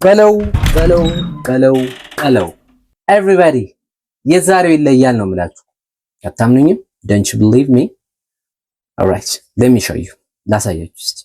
በለው በለው በለው በለው ኤቭሪባዲ የዛሬው ይለያል ነው የምላችሁ። አታምኑኝም? don't you believe me? alright let me show you ላሳያችሁ እስቲ።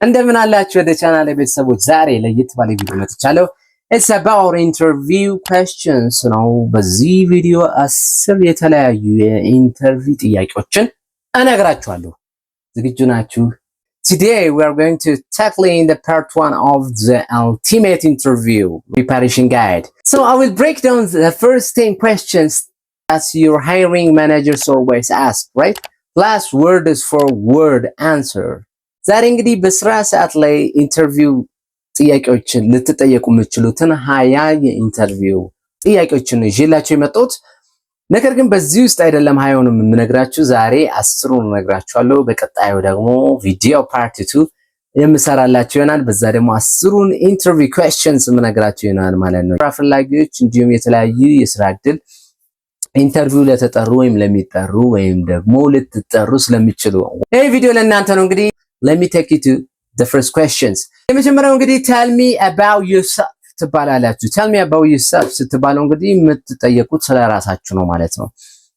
እንደምን አላችሁ ወደ ቻናሌ ቤተሰቦች፣ ዛሬ ለየት ባለ ቪዲዮ መጥቻለሁ። it's about interview questions ነው። በዚህ ቪዲዮ 10 የተለያዩ የኢንተርቪው ጥያቄዎችን እነግራችኋለሁ። ዝግጁ ናችሁ? Today we are going to tackling the part 1 of the ultimate interview preparation guide. So I will break down the first 10 questions that your hiring managers always ask, right? Plus word for word answer. ዛሬ እንግዲህ በስራ ሰዓት ላይ ኢንተርቪው ጥያቄዎችን ልትጠየቁ የምትችሉትን 20 የኢንተርቪው ጥያቄዎችን ይዤላችሁ የመጣሁት። ነገር ግን በዚህ ውስጥ አይደለም 20ውን የምነግራችሁ፣ ዛሬ 10ውን እነግራችኋለሁ። በቀጣዩ ደግሞ ቪዲዮ ፓርት 2 የምሰራላችሁ ይሆናል። በዛ ደግሞ 10ውን ኢንተርቪው ኩዌስችንስ የምነግራችሁ ይሆናል ማለት ነው። ስራ ፈላጊዎች እንዲሁም የተለያዩ የስራ እድል ኢንተርቪው ለተጠሩ ወይም ለሚጠሩ ወይም ደግሞ ልትጠሩ ስለሚችሉ ይሄ ቪዲዮ ለእናንተ ነው። እንግዲህ let me take you to the first questions. የመጀመሪያው እንግዲህ tell me about yourself ትባላላችሁ። tell me about yourself ስትባሉ እንግዲህ የምትጠየቁት ስለራሳችሁ ነው ማለት ነው።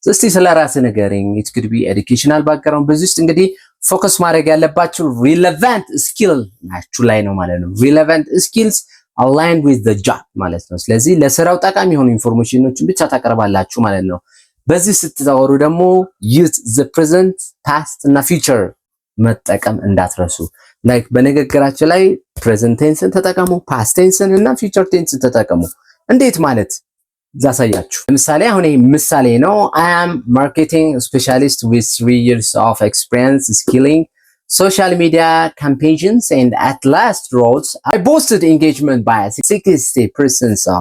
እስቲ ስለራስህ ንገረኝ። it could be educational background። በዚህ ውስጥ እንግዲህ ፎከስ ማድረግ ያለባችሁ relevant skill ናችሁ ላይ ነው ማለት ነው። relevant skills aligned with the job ማለት ነው። ስለዚህ ለስራው ጠቃሚ የሆኑ ኢንፎርሜሽኖችን ብቻ ታቀርባላችሁ ማለት ነው። በዚህ ስትታወሩ ደግሞ use the present, past እና future መጠቀም እንዳትረሱ። ላይክ በንግግራችሁ ላይ present tense ተጠቀሙ፣ past tense እና future tense ተጠቀሙ። እንዴት ማለት ላሳያችሁ። ለምሳሌ አሁን ይሄ ምሳሌ ነው። I am marketing specialist with 3 years of experience scaling social media campaigns, and at last roles I boosted engagement by 60%. So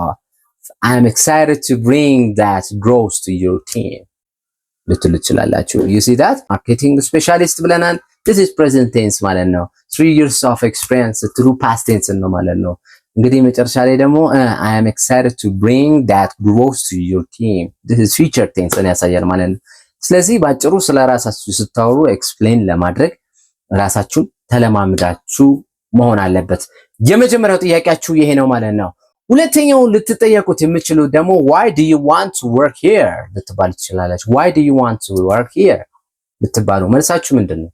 I am excited to bring that growth to your team. ልትሉ ትችላላችሁ። you see that marketing specialist ብለናል። this is present tense ማለት ነው። 3 years of experience through past tense ነው ማለት ነው። እንግዲህ መጨረሻ ላይ ደግሞ I am excited to bring that growth to your team, this is future tense ነው ያሳያል ማለት ነው። ስለዚህ ባጭሩ ስለራሳችሁ ስታወሩ ኤክስፕሌን ለማድረግ ራሳችሁን ተለማምዳችሁ መሆን አለበት። የመጀመሪያው ጥያቄያችሁ ይሄ ነው ማለት ነው። ሁለተኛው ልትጠየቁት የምትችሉት ደግሞ why do you want to work here ልትባሉ ትችላላችሁ። why do you want to work here ልትባሉ መልሳችሁ ምንድነው?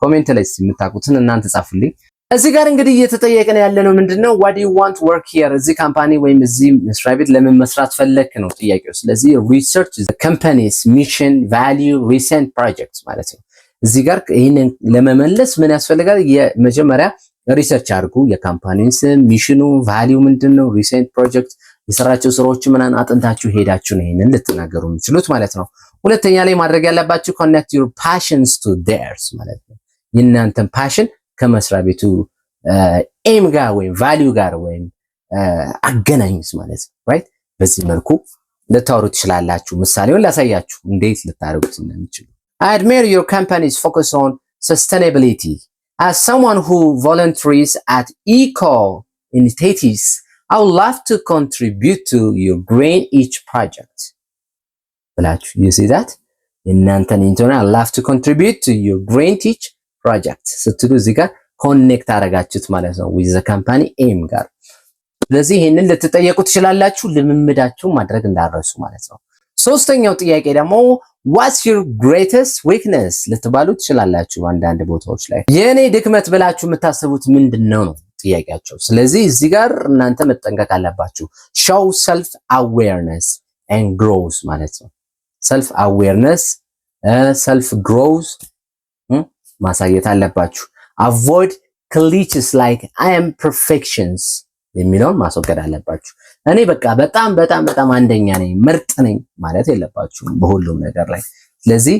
ኮሜንት ላይ የምታውቁትን እናንተ ጻፉልኝ። እዚህ ጋር እንግዲህ እየተጠየቀን ያለነው ምንድነው? why do you want to work here እዚህ ካምፓኒ ወይም እዚህ መስሪያ ቤት ለምን መስራት ፈለክ ነው ጥያቄው። ስለዚህ research the company's mission, value, recent projects ማለት ነው። እዚህ ጋር ይሄንን ለመመለስ ምን ያስፈልጋል? የመጀመሪያ ሪሰርች አድርጉ። የካምፓኒውን ስም፣ ሚሽኑ፣ ቫልዩ ምንድነው፣ ሪሴንት ፕሮጀክት የሰራቸው ስራዎች ምናምን አጥንታችሁ ሄዳችሁ ነው ይሄንን ልትናገሩ የምትችሉት ማለት ነው። ሁለተኛ ላይ ማድረግ ያለባችሁ connect your passions to theirs ማለት ነው። የእናንተን ፓሽን ከመስሪያ ቤቱ ኤም ጋር ወይም ቫልዩ ጋር ወይም አገናኙት ማለት ነው። ራይት በዚህ መልኩ ልታወሩ ትችላላችሁ። ምሳሌውን ላሳያችሁ እንዴት ልታደርጉት እንደምትችሉ። I admire your company's focus on sustainability. As someone who volunteers at eco initiatives, I would love to contribute to your Green Each project. You see that? እናንተን ኢንተርኔት I love to contribute to your Green Each project ስትሉ እዚህ ጋር ኮኔክት አደረጋችሁት ማለት ነው with the company aim ጋር። ስለዚህ ይሄንን ልትጠየቁ ትችላላችሁ። ልምምዳችሁ ማድረግ እንዳረሱ ማለት ነው። ሶስተኛው ጥያቄ ደግሞ what's your greatest weakness ልትባሉ ትችላላችሁ። አንዳንድ ቦታዎች ላይ የኔ ድክመት ብላችሁ የምታስቡት ምንድነው ነው ጥያቄያቸው። ስለዚህ እዚህ ጋር እናንተ መጠንቀቅ አለባችሁ። show self awareness and growth ማለት ነው። self awareness self growth ማሳየት አለባችሁ። avoid cliches like I am perfections የሚለውን ማስወገድ አለባችሁ። እኔ በቃ በጣም አንደኛ ነኝ ምርጥ ነኝ ማለት የለባችሁም በሁሉም ነገር ላይ። ስለዚህ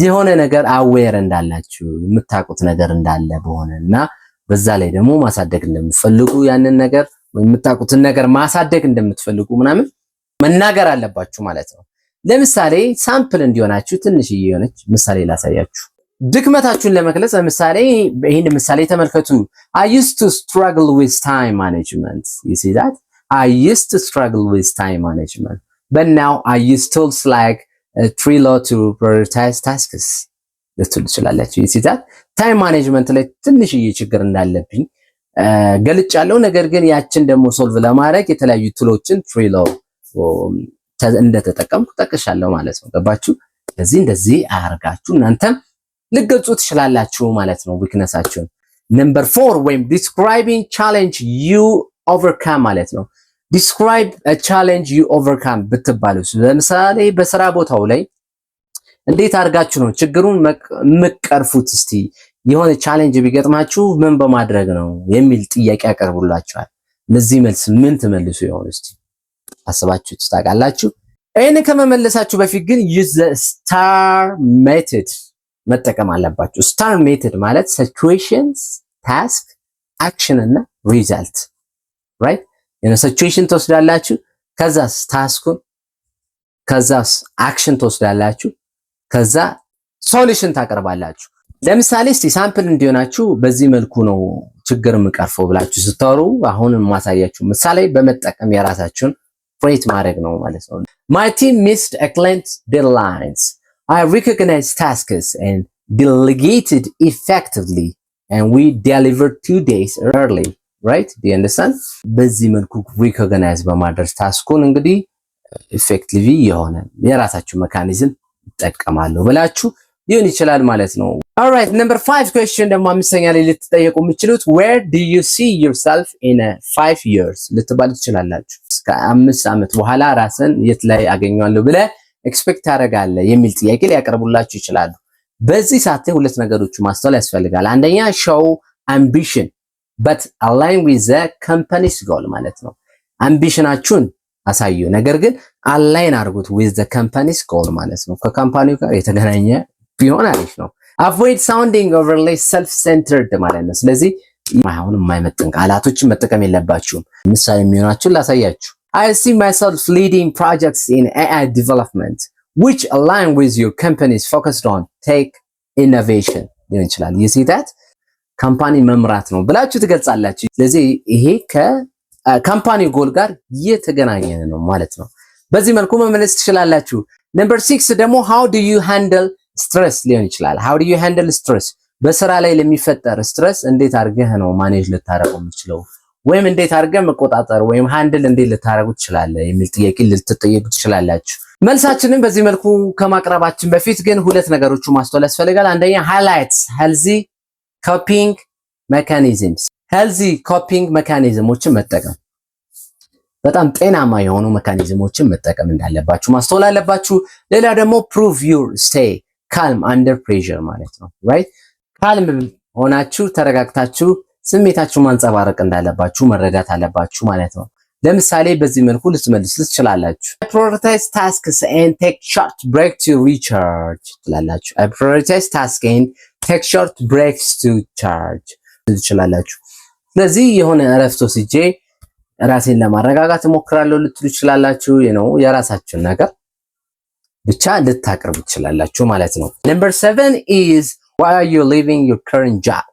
የሆነ ነገር አዌር እንዳላችሁ የምታውቁት ነገር እንዳለ በሆነና በዛ ላይ ደግሞ ማሳደግ እንደምትፈልጉ ያንን ነገር የምታውቁትን ነገር ማሳደግ እንደምትፈልጉ ምናምን መናገር አለባችሁ ማለት ነው። ለምሳሌ ሳምፕል እንዲሆናችሁ ትንሽ የሆነች ምሳሌ ላሳያችሁ። ድክመታችሁን ለመግለጽ ለምሳሌ ይሄን ምሳሌ ተመልከቱ። I used to struggle with time management. You see that? I used to struggle with time management, but now I use tools like Trello to prioritize tasks. ልትሉ ትችላላችሁ። You see that? ታይም ማኔጅመንት ላይ ትንሽዬ ችግር እንዳለብኝ ገልጫለሁ። ነገር ግን ያችን ደግሞ ሶልቭ ለማድረግ የተለያዩ ቱሎችን ትሪሎ እንደተጠቀምኩ ጠቅሻለሁ ማለት ነው። ገባችሁ? እንደዚህ አያርጋችሁ እናንተም ልገልጹ ትችላላችሁ ማለት ነው ዊክነሳችሁን። ነምበር 4 ወይም describing challenge you overcome ማለት ነው። describe a challenge you overcome ብትባሉ ለምሳሌ በስራ ቦታው ላይ እንዴት አድርጋችሁ ነው ችግሩን መቀርፉት? እስቲ የሆነ ቻሌንጅ ቢገጥማችሁ ምን በማድረግ ነው የሚል ጥያቄ ያቀርቡላችኋል። ለዚህ መልስ ምን ትመልሱ ይሆን? እስቲ አስባችሁ ታውቃላችሁ? ይሄን ከመመለሳችሁ በፊት ግን use the STAR method መጠቀም አለባችሁ። STAR method ማለት situations, task, action እና result right? ሲቹዌሽን ትወስዳላችሁ፣ ከዛስ ታስኩን፣ ከዛስ አክሽን ትወስዳላችሁ፣ ከዛ ሶሉሽን ታቀርባላችሁ። ለምሳሌ እስቲ ሳምፕል እንዲሆናችሁ በዚህ መልኩ ነው ችግር የምቀርፈው ብላችሁ ስታወሩ አሁን ማሳያችሁ ምሳሌ በመጠቀም የራሳችሁን ፍሬት ማድረግ ነው ማለት ነው። My team missed a client's deadlines. I recognized tasks and delegated effectively and we delivered 2 days early. right? do you understand? በዚህ መልኩ ሪኮግናይዝ በማድረግ ታስኩን እንግዲህ ኢፌክቲቭሊ የሆነ የራሳችሁ ሜካኒዝም ይጠቀማሉ ብላችሁ ሊሆን ይችላል ማለት ነው። alright number 5 question ደግሞ አምስተኛ ላይ ልትጠየቁ የምትችሉት where do you see yourself in 5 years ልትባሉ ትችላላችሁ። እስከ 5 ዓመት በኋላ ራስን የት ላይ አገኘዋለሁ ብለ ኤክስፔክት ታደርጋለህ የሚል ጥያቄ ሊያቀርቡላችሁ ይችላሉ። በዚህ ሰዓት ላይ ሁለት ነገሮች ማስተዋል ያስፈልጋል። አንደኛ show ambition but align with the company's goal ማለት ነው። አምቢሽናችሁን አሳዩ፣ ነገር ግን አላይን አድርጉት with the company's goal ማለት ነው። ከካምፓኒው ጋር የተገናኘ ቢሆን አሪፍ ነው። avoid sounding overly self-centered ማለት ነው። ስለዚህ አሁን የማይመጥን ቃላቶችን መጠቀም የለባችሁም። ምሳሌ የሚሆናችሁን ላሳያችሁ። I see myself leading projects in AI development which align with your company's focused on tech innovation ሊሆን ይችላል። you see that ካምፓኒ መምራት ነው ብላችሁ ትገልጻላችሁ። ስለዚህ ይሄ ከካምፓኒው ጎል ጋር የተገናኘ ነው ማለት ነው። በዚህ መልኩ መመለስ ትችላላችሁ። ነምበር 6 ደግሞ how do you handle stress ሊሆን ይችላል። how do you handle stress በስራ ላይ ለሚፈጠር ስትረስ እንዴት አድርገህ ነው ማኔጅ ልታረገው የምትችለው ወይም እንዴት አድርገህ መቆጣጠር ወይም ሃንድል እንዴት ልታረጉ ትችላለህ የሚል ጥያቄ ልትጠየቁ ትችላላችሁ። መልሳችንን በዚህ መልኩ ከማቅረባችን በፊት ግን ሁለት ነገሮች ማስተዋል ያስፈልጋል። አንደኛ highlights healthy coping mechanisms healthy coping mechanismዎችን መጠቀም በጣም ጤናማ የሆኑ ሜካኒዝሞችን መጠቀም እንዳለባችሁ ማስተዋል አለባችሁ። ሌላ ደግሞ prove your stay calm under pressure ማለት ነው right? calm ሆናችሁ ተረጋግታችሁ ስሜታችሁ ማንጸባረቅ እንዳለባችሁ መረዳት አለባችሁ ማለት ነው። ለምሳሌ በዚህ መልኩ ልትመልሱ ትችላላችሁ። I prioritize tasks and take short break to recharge ትላላችሁ። I prioritize tasks and take short breaks to charge ትችላላችሁ። ስለዚህ የሆነ እረፍት ወስጄ ራሴን ለማረጋጋት እሞክራለሁ ልትሉ ትችላላችሁ። የራሳችሁን ነገር ብቻ ልታቀርቡ ትችላላችሁ ማለት ነው። Number 7 is why are you leaving your current job?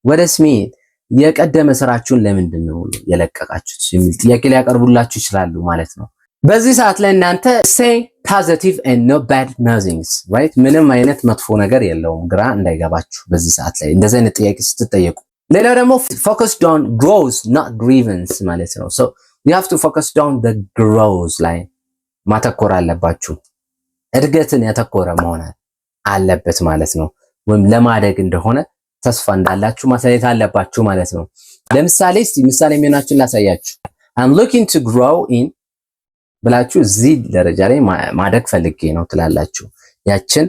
what does mean የቀደመ ስራችሁን ለምንድን ነው የለቀቃችሁት የሚል ጥያቄ ሊያቀርቡላችሁ ይችላሉ ማለት ነው። በዚህ ሰዓት ላይ እናንተ say positive and no bad nothings right? ምንም አይነት መጥፎ ነገር የለውም፣ ግራ እንዳይገባችሁ በዚህ ሰዓት ላይ እንደዚህ አይነት ጥያቄ ስትጠየቁ። ሌላው ደግሞ focused on growth not grievance ማለት ነው። so you have to focus on the growth ላይ ማተኮር አለባችሁ። እድገትን ያተኮረ መሆን አለበት ማለት ነው። ወይም ለማደግ እንደሆነ ተስፋ እንዳላችሁ ማሳየት አለባችሁ ማለት ነው። ለምሳሌ እስቲ ምሳሌ የሚሆናችሁን ላሳያችሁ። I'm looking to grow in ብላችሁ እዚህ ደረጃ ላይ ማደግ ፈልጌ ነው ትላላችሁ። ያችን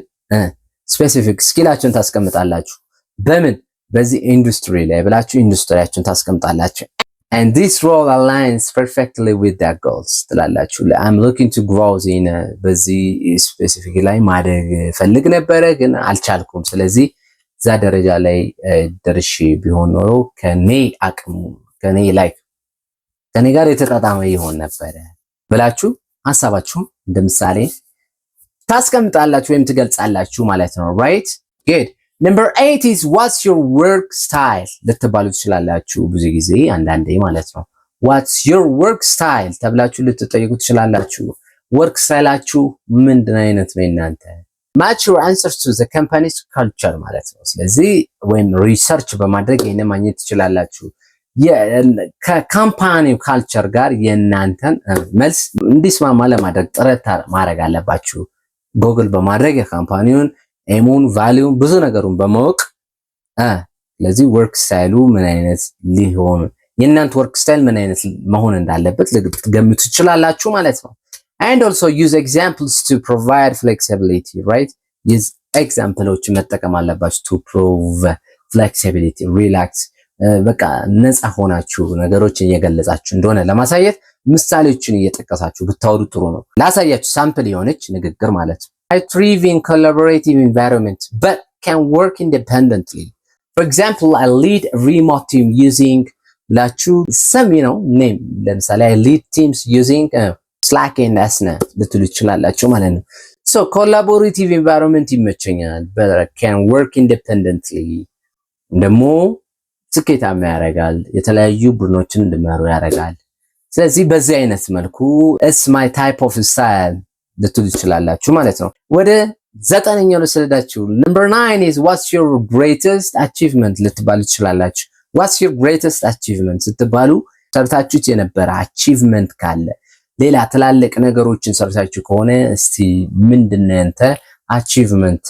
ስፔሲፊክ ስኪላችሁን ታስቀምጣላችሁ። በምን በዚህ ኢንዱስትሪ ላይ ብላችሁ ኢንዱስትሪያችሁን ታስቀምጣላችሁ። and this role aligns perfectly with their goals ትላላችሁ። I'm looking to grow in በዚህ ስፔሲፊክ ላይ ማደግ ፈልግ ነበረ ግን አልቻልኩም። ስለዚህ እዛ ደረጃ ላይ ደርሼ ቢሆን ኖሮ ከኔ አቅሙ ከኔ ጋር የተጣጣመ ይሆን ነበረ ብላችሁ ሐሳባችሁን እንደ ምሳሌ ታስቀምጣላችሁ ወይም ትገልጻላችሁ ማለት ነው። right good number 8 is what's your work style ልትባሉ ትችላላችሁ። ብዙ ጊዜ አንዳንዴ ማለት ነው what's your work style ተብላችሁ ልትጠይቁ ትችላላችሁ። work styleአችሁ ምንድን አይነት ነው እናንተ? match your answers to the company's culture ማለት ነው። ስለዚህ ወይም ሪሰርች በማድረግ ይሄን ማግኘት ትችላላችሁ። ከካምፓኒው ካልቸር ጋር የእናንተን መልስ እንዲስማማ ለማድረግ ጥረት ማድረግ አለባችሁ። ጎግል በማድረግ የካምፓኒውን ኤሙን ቫልዩን ብዙ ነገሩን በማወቅ ስለዚህ ወርክ ስታይሉ ምን አይነት ሊሆን የእናንተ ወርክ ስታይል ምን አይነት መሆን እንዳለበት ልትገምቱ ትችላላችሁ ማለት ነው። and also use examples to provide flexibility, right? use ኤግዛምፕሎችን መጠቀም አለባችሁ to prove flexibility, relax በቃ ነፃ ሆናችሁ ነገሮችን እየገለጻችሁ እንደሆነ ለማሳየት ምሳሌዎችን እየጠቀሳችሁ ብታወሩ ጥሩ ነው። ላሳያችሁ ሳምፕል የሆነች ንግግር ማለት ነው። I thrive in collaborative environment but can work independently. For example, I lead a remote team using ላችሁ some name ለምሳሌ I lead teams using Slack and Asana ልትሉ ይችላላችሁ ማለት ነው። So collaborative environment ይመቸኛል but can work independently ደግሞ ስኬታማ ያደርጋል፣ የተለያዩ ቡድኖችን እንዲመሩ ያደርጋል። ስለዚህ በዚህ አይነት መልኩ it's my type of style ልትሉ ይችላላችሁ ማለት ነው። ወደ 9ኛው ልስለዳችሁ number 9 is what's your greatest achievement ልትባሉ ትችላላችሁ። what's your greatest achievement ስትባሉ ሰርታችሁት የነበረ achievement ካለ ሌላ ትላልቅ ነገሮችን ሰርታችሁ ከሆነ እስቲ ምንድነው ያንተ achievement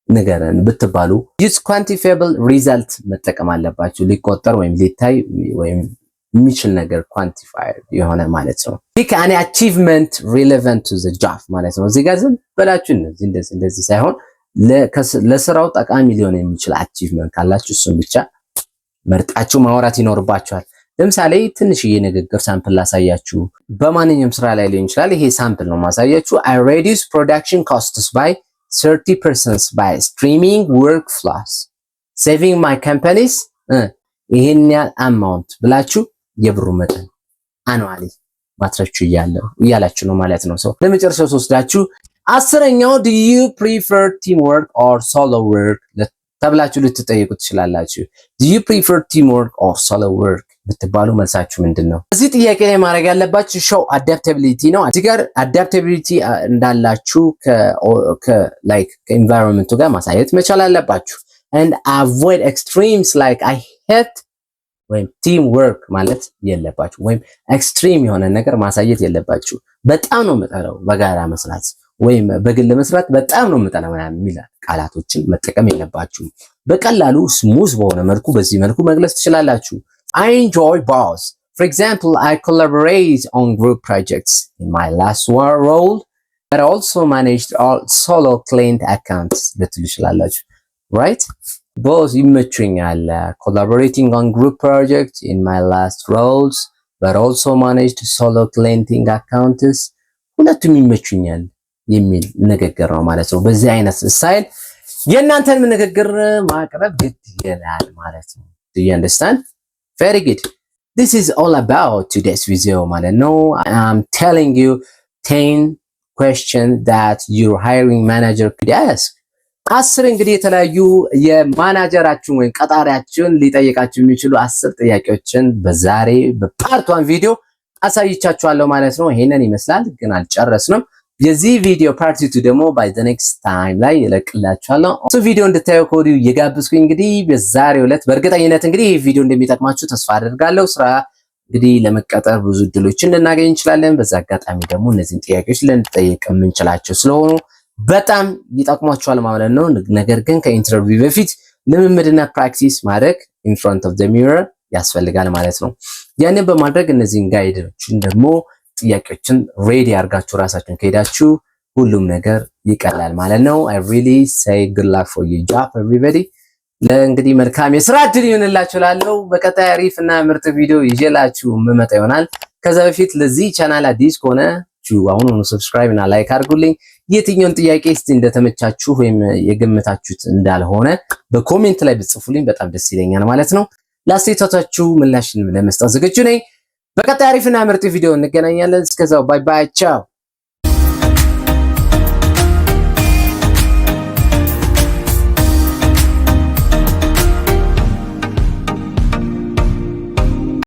ነገርን ብትባሉ use quantifiable result መጠቀም አለባችሁ። ሊቆጠር ወይም ሊታይ ወይም የሚችል ነገር quantified የሆነ ማለት ነው። pick an achievement relevant to the job ማለት ነው። እዚህ ጋር ዝም ብላችሁ እንደዚህ ሳይሆን ለስራው ጠቃሚ ሊሆን የሚችል achievement ካላችሁ እሱን ብቻ መርጣችሁ ማውራት ይኖርባችኋል። ለምሳሌ ትንሽዬ ንግግር ሳምፕል ላሳያችሁ። በማንኛውም ስራ ላይ ሊሆን ይችላል። ይሄ ሳምፕል ነው ማሳያችሁ። I reduce production costs by 30% by streaming workflows saving my companies ይሄን ያህል amount ብላችሁ የብሩ መጠን አኑዋሊ ማትረቹ እያላችሁ ነው ማለት ነው። ሰው ለመጨረሻው ወስዳችሁ 10ኛው do you prefer teamwork or solo work ተብላችሁ ልትጠይቁ ትችላላችሁ። do you prefer teamwork or solo work ብትባሉ መልሳችሁ ምንድነው? እዚህ ጥያቄ ላይ ማድረግ ያለባችሁ show adaptability ነው። እዚህ ጋር adaptability እንዳላችሁ ከenvironment ጋር ማሳየት መቻል አለባችሁ። and avoid extremes like I hate ወይም team work ማለት የለባችሁ ወይም extreme የሆነ ነገር ማሳየት የለባችሁ። በጣም ነው የምጠላው በጋራ መስራት ወይም በግል መስራት በጣም ነው የምጠላው የሚል ቃላቶችን መጠቀም የለባችሁም። በቀላሉ ስሙዝ በሆነ መልኩ በዚህ መልኩ መግለጽ ትችላላችሁ። I enjoy both. For example, I collaborate on group projects in my last role, but also managed all solo client accounts ልትሉ ትችላላችሁ። right? both ይመቹኛል collaborating on group projects in my last roles, but also managed solo clienting accounts ሁለቱም ይመቹኛል የሚል ንግግር ነው ማለት ነው። በዚህ አይነት ስታይል የእናንተን ንግግር ማቅረብ ግድ ይላል ማለት ነው። do you understand? Very good. This is all about today's video ማለት ነው. I'm telling you 10 questions that your hiring manager could ask. 10 እንግዲህ የተለያዩ የማናጀራችሁን ወይም ቀጣሪያችሁን ሊጠይቃችሁ የሚችሉ 10 ጥያቄዎችን በዛሬ በፓርት 1 ቪዲዮ አሳይቻችኋለሁ ማለት ነው። ይሄንን ይመስላል ግን አልጨረስንም። የዚህ ቪዲዮ ፓርት 2 ደግሞ by the next time ላይ እለቅላችኋለሁ። እሱ ቪዲዮ እንድታዩ ኮዲው እየጋበዝኩኝ እንግዲህ በዛሬው ዕለት በእርግጠኝነት እንግዲህ ይሄ ቪዲዮ እንደሚጠቅማችሁ ተስፋ አደርጋለሁ። ስራ እንግዲህ ለመቀጠር ብዙ እድሎችን ልናገኝ እንችላለን። በዛ አጋጣሚ ደግሞ እነዚህን ጥያቄዎች ልንጠይቅ የምንችላቸው ስለሆኑ በጣም ይጠቅሟችኋል ማለት ነው። ነገር ግን ከኢንተርቪው በፊት ልምምድና ፕራክቲስ ማድረግ in front of the mirror ያስፈልጋል ማለት ነው። ያንን በማድረግ እነዚህን ጋይዶችን ደግሞ ጥያቄዎችን ሬዲ አድርጋችሁ ራሳችሁን ከሄዳችሁ ሁሉም ነገር ይቀላል ማለት ነው። I really say good luck for your job everybody። ለእንግዲህ መልካም የስራ እድል ይሁንላችሁ እላለሁ። በቀጣይ አሪፍ እና ምርጥ ቪዲዮ ይዤላችሁ የምመጣ ይሆናል። ከዛ በፊት ለዚህ ቻናል አዲስ ከሆናችሁ አሁኑኑ ሰብስክራይብ እና ላይክ አድርጉልኝ። የትኛውን ጥያቄ እስቲ እንደተመቻችሁ ወይም የገመታችሁት እንዳልሆነ በኮሜንት ላይ ብትጽፉልኝ በጣም ደስ ይለኛል ማለት ነው። ለአስተያየታችሁ ምላሽን ለመስጠት ዝግጁ ነኝ። በቀጣይ አሪፍና ምርጥ ቪዲዮ እንገናኛለን። እስከዛው ባይ ባይ ቻው።